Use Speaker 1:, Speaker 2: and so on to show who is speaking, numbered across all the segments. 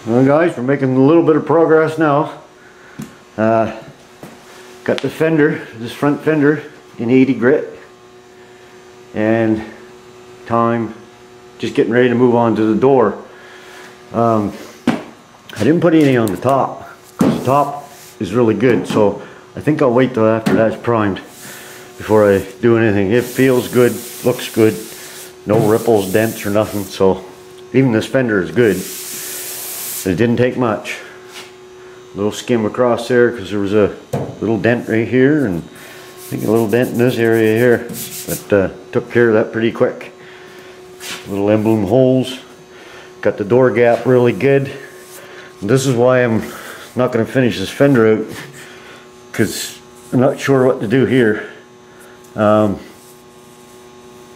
Speaker 1: Well guys, we're making a little bit of progress now. Got the fender, this front fender in 80 grit, and just getting ready to move on to the door. I didn't put anything on the top because the top is really good, so I think I'll wait till after that's primed before I do anything. It feels good, looks good, no ripples, dents or nothing, so even this fender is good. It didn't take much. A little skim across there because there was a little dent right here, and I think a little dent in this area here, but took care of that pretty quick. Little emblem holes. Got the door gap really good. And this is why I'm not going to finish this fender out, because I'm not sure what to do here.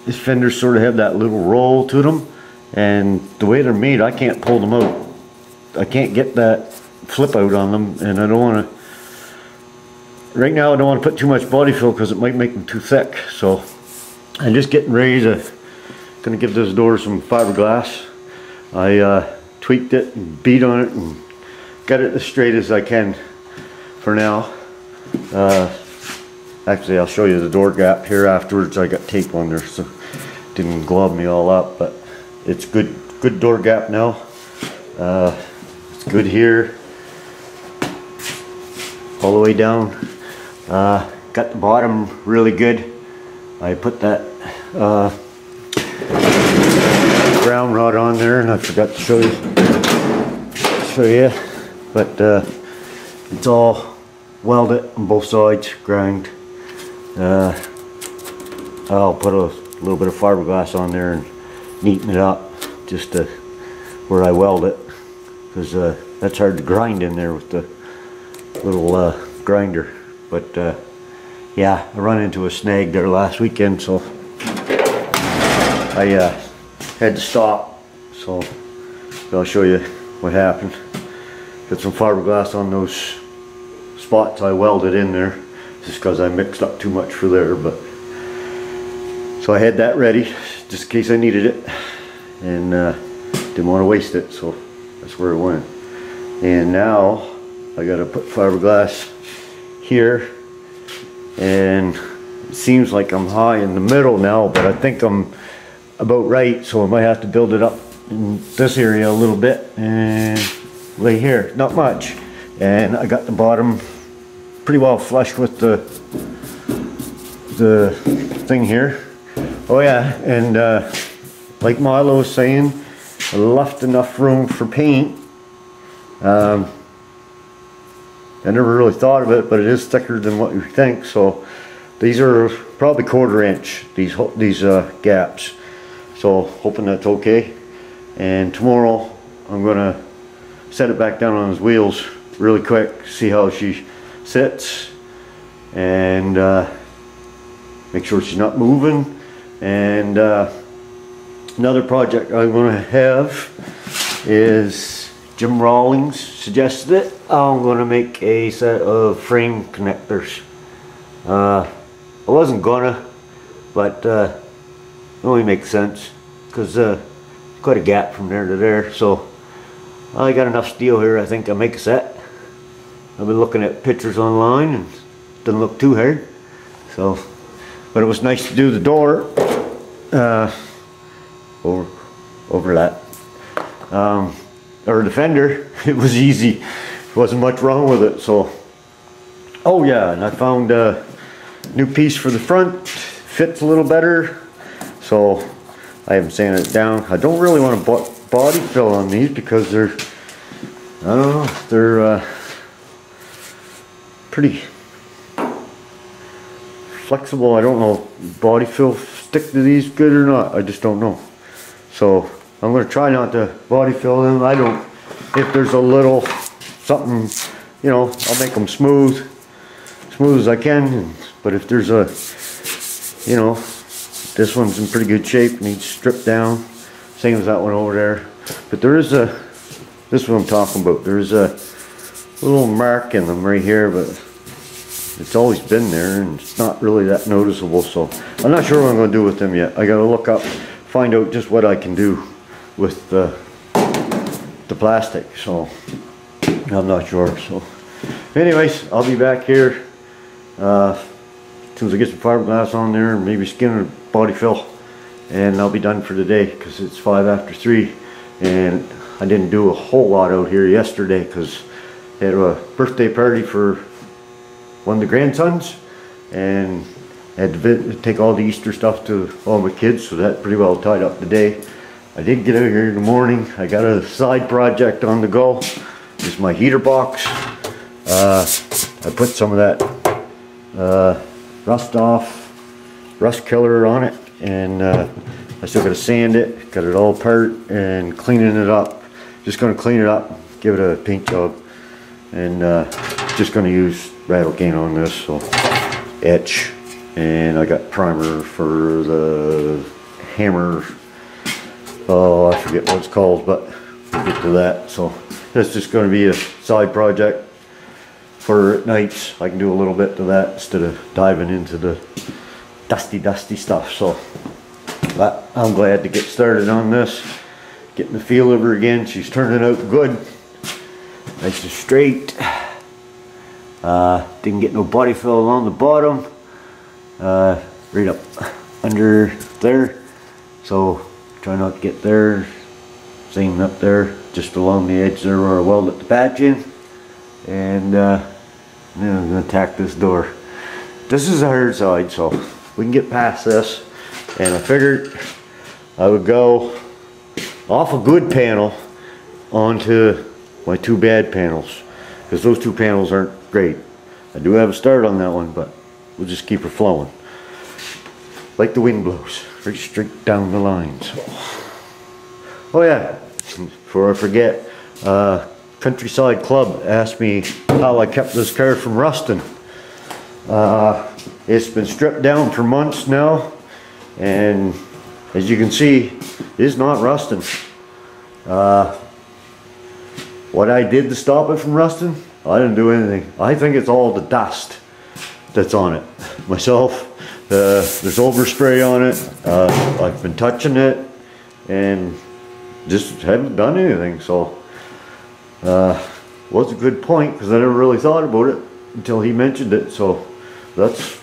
Speaker 1: These fenders sort of have that little roll to them, and the way they're made, I can't pull them out. I can't get that flip out on them, and I don't want to, right now I don't want to put too much body fill because it might make them too thick. So I'm just getting ready to, gonna give this door some fiberglass. I tweaked it and beat on it and got it as straight as I can for now. Actually, I'll show you the door gap here afterwards. I got tape on there so it didn't glob me all up, but it's good door gap now. It's good here all the way down. Got the bottom really good. I put that ground rod on there, and I forgot to show you, but it's all welded on both sides, ground. I'll put a little bit of fiberglass on there and neaten it up just to where I weld it, because that's hard to grind in there with the little grinder. But yeah, I run into a snag there last weekend, so I had to stop. So I'll show you what happened. Got some fiberglass on those spots I welded in there, just because I mixed up too much for there. But so I had that ready just in case I needed it, and didn't want to waste it, so that's where it went. And now I gotta put fiberglass here, and it seems like I'm high in the middle now, but I think I'm about right, so I might have to build it up in this area a little bit and lay here, not much. And I got the bottom pretty well flush with the thing here. Oh yeah, and like Milo was saying, I left enough room for paint. I never really thought of it, but it is thicker than what you think. So these are probably 1/4 inch, these gaps. So hoping that's okay. And tomorrow I'm gonna set it back down on his wheels really quick, see how she sits, and make sure she's not moving. And another project I'm gonna have is, Jim Rawlings suggested it, I'm going to make a set of frame connectors. I wasn't gonna, but it only makes sense because quite a gap from there to there. So I got enough steel here, I think I'll make a set. I've been looking at pictures online and it doesn't look too hard. So, but it was nice to do the door over that. Or the fender, it was easy. Wasn't much wrong with it. So, oh yeah, and I found a new piece for the front. Fits a little better. So I haven't sanded it down. I don't really want to body fill on these because they're, I don't know, they're pretty flexible. I don't know if body fill stick to these good or not. I just don't know. So I'm going to try not to body fill them. I don't, if there's a little something, you know, I'll make them smooth as I can. But if there's a, you know, this one's in pretty good shape, needs stripped down, same as that one over there. But there is a, this is what I'm talking about, there's a little mark in them right here, but it's always been there and it's not really that noticeable. So I'm not sure what I'm going to do with them yet. I got to look up, find out just what I can do with the the plastic, so I'm not sure. So anyways, I'll be back here as soon as I get some fiberglass on there and maybe skin a body fill, and I'll be done for the day because it's 5 after 3 and I didn't do a whole lot out here yesterday because I had a birthday party for one of the grandsons and had to take all the Easter stuff to all my kids, so that pretty well tied up the day. I did get out here in the morning. I got a side project on the go. This is my heater box. I put some of that rust killer on it, and I still got to sand it, got it all apart and cleaning it up. Just going to clean it up, give it a paint job, and just going to use rattle cane on this, so etch. And I got primer for the hammer. Oh, I forget what it's called, but we'll get to that. So that's just going to be a side project for at nights. I can do a little bit to that instead of diving into the dusty stuff. So but I'm glad to get started on this, getting the feel of her again. She's turning out good, nice and straight. Didn't get no body fill along the bottom, right up under there, so try not to get there. Same up there, just along the edge there where I welded the patch in. And now I'm going to tack this door. This is the hard side, so we can get past this. And I figured I would go off a good panel onto my 2 bad panels, because those 2 panels aren't great. I do have a start on that one, but we'll just keep her flowing like the wind blows, right straight down the lines. Oh yeah, before I forget, Countryside Club asked me how I kept this car from rusting. It's been stripped down for months now, and as you can see, it is not rusting. What I did to stop it from rusting, I didn't do anything. I think it's all the dust that's on it myself. There's overspray on it. I've been touching it and just haven't done anything. So was a good point, because I never really thought about it until he mentioned it. So that's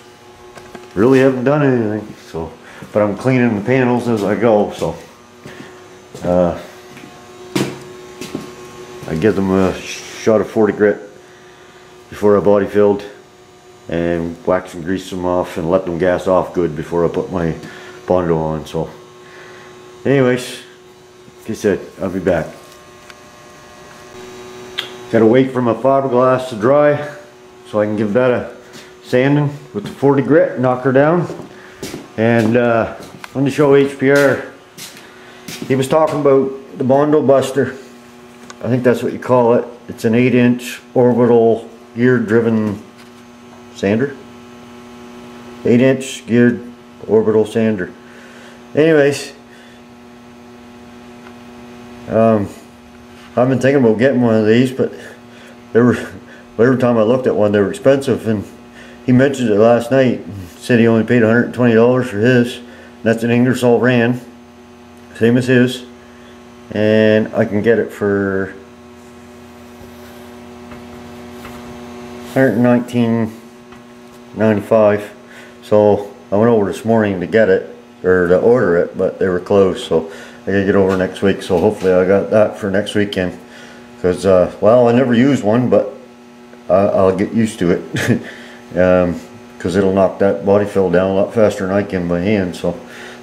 Speaker 1: really haven't done anything. So, but I'm cleaning the panels as I go. So I give them a shot of 40 grit before I body filled, and wax and grease them off and let them gas off good before I put my bondo on. So anyways, like I said, I'll be back. Gotta wait for my fiberglass to dry so I can give that a sanding with the 40 grit, knock her down. And on the show HPR, he was talking about the bondo buster. I think that's what you call it. It's an 8-inch orbital gear driven sander. 8-inch geared orbital sander. Anyways, I've been thinking about getting one of these, but every time I looked at one, they were expensive, and he mentioned it last night. Said he only paid $120 for his. That's an Ingersoll Rand, same as his, and I can get it for $119.95. So I went over this morning to get it, or to order it, but they were closed, so I gotta get over next week. So hopefully I got that for next weekend, because well, I never used one, but I'll get used to it. Because it'll knock that body fill down a lot faster than I can by hand. So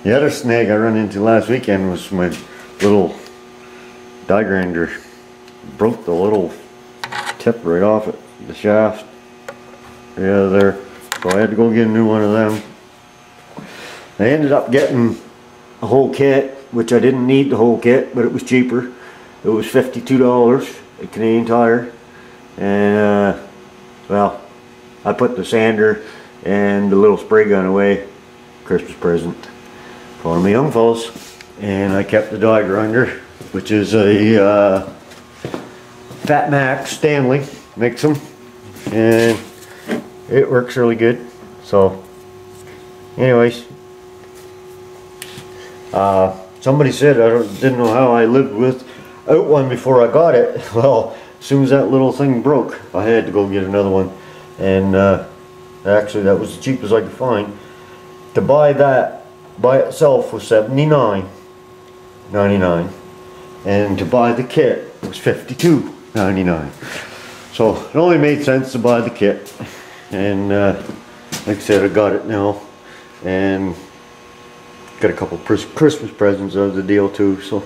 Speaker 1: the other snag I ran into last weekend was my little die grinder. Broke the little tip right off it, the shaft. Yeah, there. So I had to go get a new one of them. I ended up getting a whole kit, which I didn't need the whole kit, but it was cheaper. It was $52 at Canadian Tire. And well, I put the sander and the little spray gun away, Christmas present for my young fellas. And I kept the die grinder, which is a Fat Max Stanley, makes them, and it works really good. So anyways, somebody said, didn't know how I lived with out one before I got it. Well, as soon as that little thing broke, I had to go get another one. And actually that was the cheapest I could find. To buy that by itself was $79.99, and to buy the kit was $52.99. So it only made sense to buy the kit. And like I said, I got it now, and got a couple Christmas presents out of the deal too. So,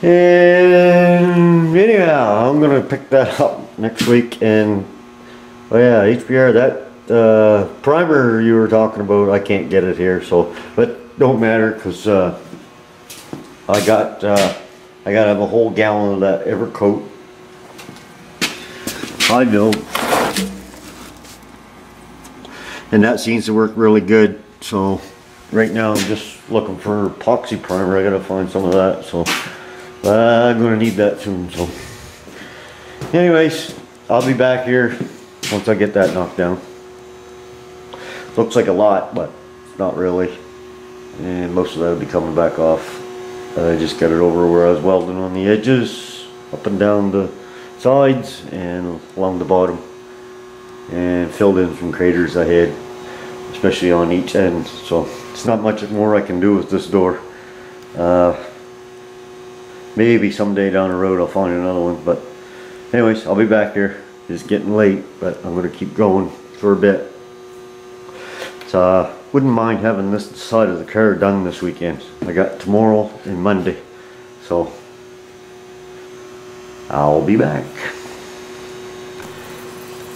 Speaker 1: and anyhow, I'm gonna pick that up next week. And oh yeah, HBR, that primer you were talking about, I can't get it here. So, but don't matter, because I gotta have a whole gallon of that Evercoat. I know. And that seems to work really good. So right now I'm just looking for epoxy primer. I gotta find some of that. So I'm gonna need that soon. So anyways, I'll be back here once I get that knocked down. Looks like a lot, but not really. And most of that will be coming back off. I just got it over where I was welding on the edges, up and down the sides and along the bottom, and filled in some craters I had, especially on each end. So it's not much more I can do with this door. Maybe someday down the road I'll find another one, but anyways, I'll be back here. It's getting late, but I'm going to keep going for a bit. So wouldn't mind having this side of the car done this weekend. I got tomorrow and Monday, so I'll be back.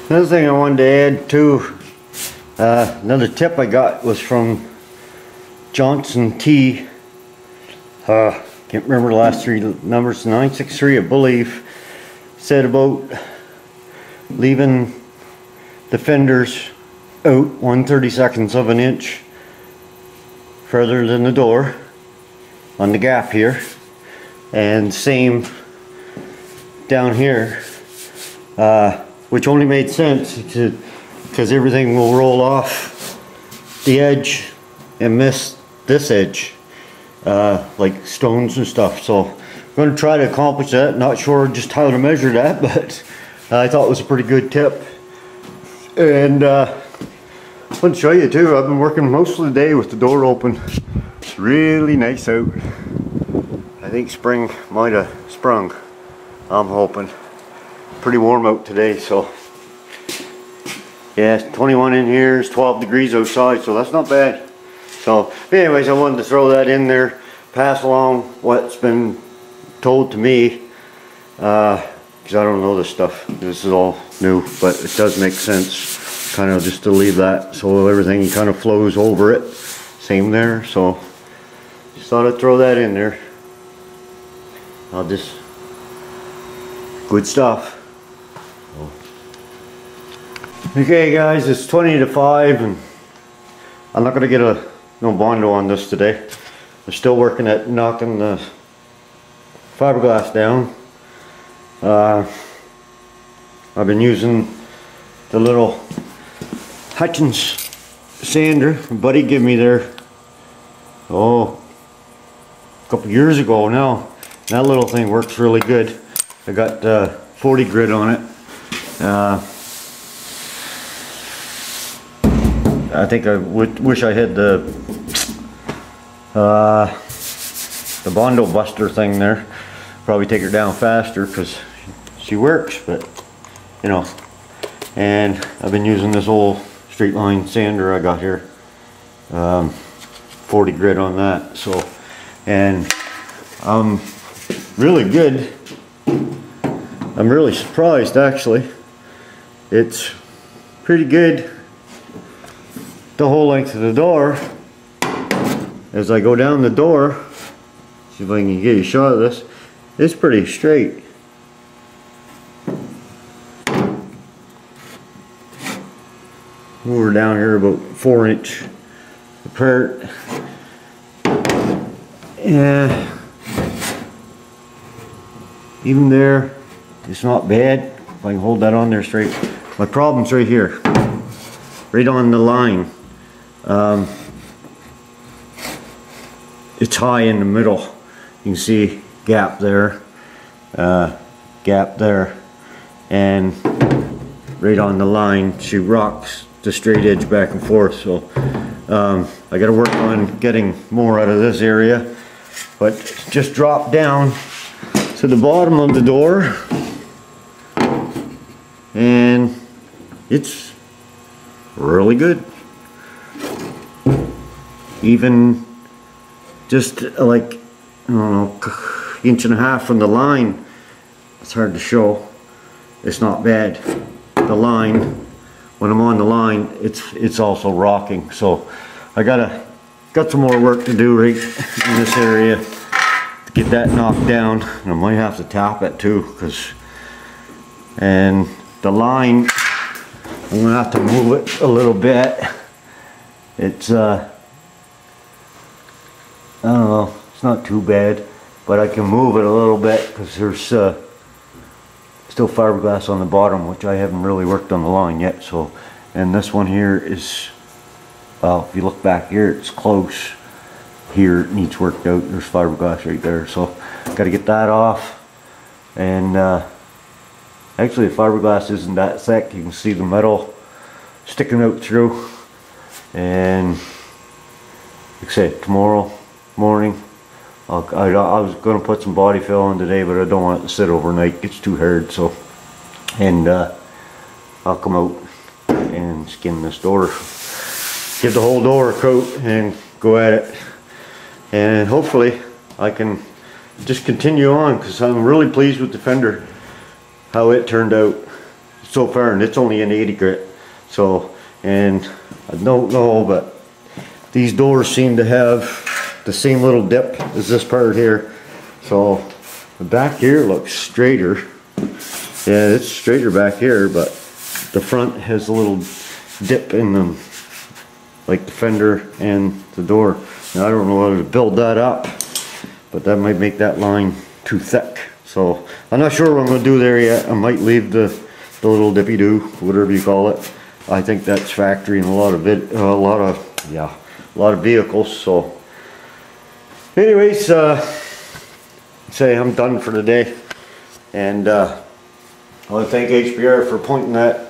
Speaker 1: Another thing I wanted to add too, another tip I got was from Johnson T. Can't remember the last three numbers, 963 I believe, said about leaving the fenders out 1/32 of an inch further than the door on the gap here, and same down here, which only made sense because everything will roll off the edge and miss this edge, like stones and stuff. So I'm going to try to accomplish that. Not sure just how to measure that, but I thought it was a pretty good tip. And I want to show you too, I've been working most of the day with the door open. It's really nice out. I think spring might have sprung, I'm hoping. Pretty warm out today, so yeah, it's 21 in here, it's 12 degrees outside, so that's not bad. So anyways, I wanted to throw that in there, pass along what's been told to me, because I don't know this stuff. This is all new, but it does make sense kind of just to leave that so everything kind of flows over it. Same there, so just thought I'd throw that in there. I'll just, good stuff. Okay guys, it's 20 to 5 and I'm not going to get no bondo on this today. I'm still working at knocking the fiberglass down. I've been using the little Hutchins sander my buddy gave me there, a couple years ago now. That little thing works really good. I got 40 grit on it. I think I wish I had the bondo buster thing there. Probably take her down faster because she works, but you know. And I've been using this old straight line sander I got here, 40 grit on that. So, and really good. I'm really surprised actually. It's pretty good the whole length of the door. As I go down the door, see if I can get a shot of this, it's pretty straight. We're down here about 4 inch apart. Yeah, even there, it's not bad. If I can hold that on there straight. My problem's right here, right on the line. It's high in the middle. You can see gap there, and right on the line she rocks the straight edge back and forth. So I got to work on getting more out of this area, but just drop down to the bottom of the door and it's really good. Even just like, I don't know, inch and a half from the line, it's hard to show, it's not bad. The line, when I'm on the line, it's also rocking. So I got some more work to do right in this area to get that knocked down, and I might have to tap it too, and the line, I'm gonna have to move it a little bit. It's I don't know, it's not too bad, but I can move it a little bit because there's still fiberglass on the bottom, which I haven't really worked on the line yet. So, and this one here is, well, if you look back here, it's close. Here it needs worked out. There's fiberglass right there, so got to get that off. And actually the fiberglass isn't that thick. You can see the metal sticking out through. And like I said, tomorrow morning I was going to put some body fill on today, but I don't want it to sit overnight. It's too hard. So, and I'll come out and skin this door, give the whole door a coat and go at it, and hopefully I can just continue on, because I'm really pleased with the fender, how it turned out so far, and it's only an 80 grit. So, and I don't know, but these doors seem to have the same little dip as this part here. So the back here looks straighter. Yeah, it's straighter back here, but the front has a little dip in them, like the fender and the door. Now I don't know how to build that up, but that might make that line too thick. So I'm not sure what I'm going to do there yet. I might leave the little dippy do, whatever you call it. I think that's factory in a lot of vehicles. So anyways, say I'm done for the day, and I want to thank HBR for pointing that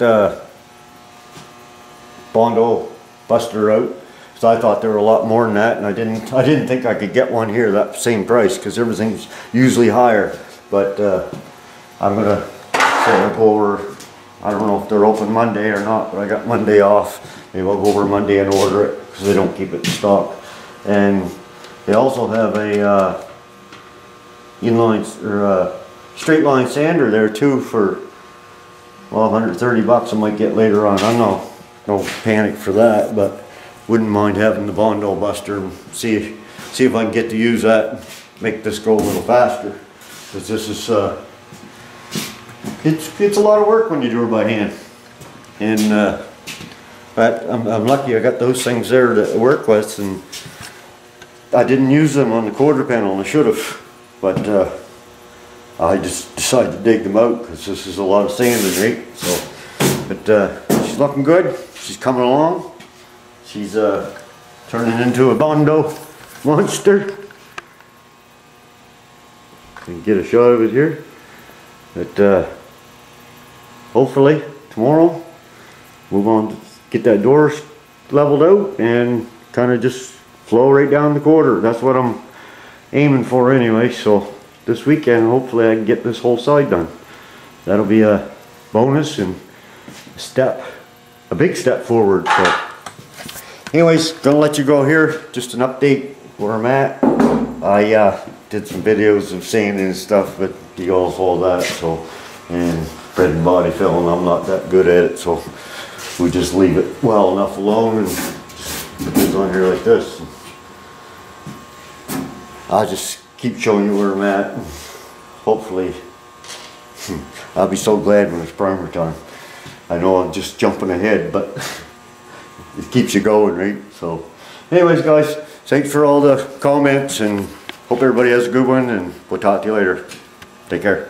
Speaker 1: bondo buster out. So I thought there were a lot more than that, and I didn't think I could get one here that same price, because everything's usually higher. But I'm gonna say I'll go over. I don't know if they're open Monday or not, but I got Monday off. Maybe I'll go over Monday and order it, because they don't keep it in stock. And they also have a inline or straight line sander there too for, well, 130 bucks. I might get later on. I'm no panic for that, but wouldn't mind having the bondo buster and see if I can get to use that and make this go a little faster, because this is it's a lot of work when you do it by hand. And but I'm lucky I got those things there to work with, and I didn't use them on the quarter panel, and I should have, but I just decided to dig them out because this is a lot of sanding, right? So, but she's looking good. She's coming along. She's turning into a bondo monster. Can get a shot of it here. But hopefully tomorrow we'll go on to get that door leveled out and kind of just flow right down the quarter. That's what I'm aiming for anyway. So this weekend hopefully I can get this whole side done. That'll be a bonus and a big step forward. So anyways, gonna let you go here. Just an update where I'm at. I did some videos of sanding and stuff, but you all saw that. So, and bread and body fill, and I'm not that good at it, so we just leave it well enough alone and just put this on here like this. I'll just keep showing you where I'm at. Hopefully, I'll be so glad when it's primer time. I know I'm just jumping ahead, but it keeps you going, right? So anyways, guys, thanks for all the comments, and hope everybody has a good one, and we'll talk to you later. Take care.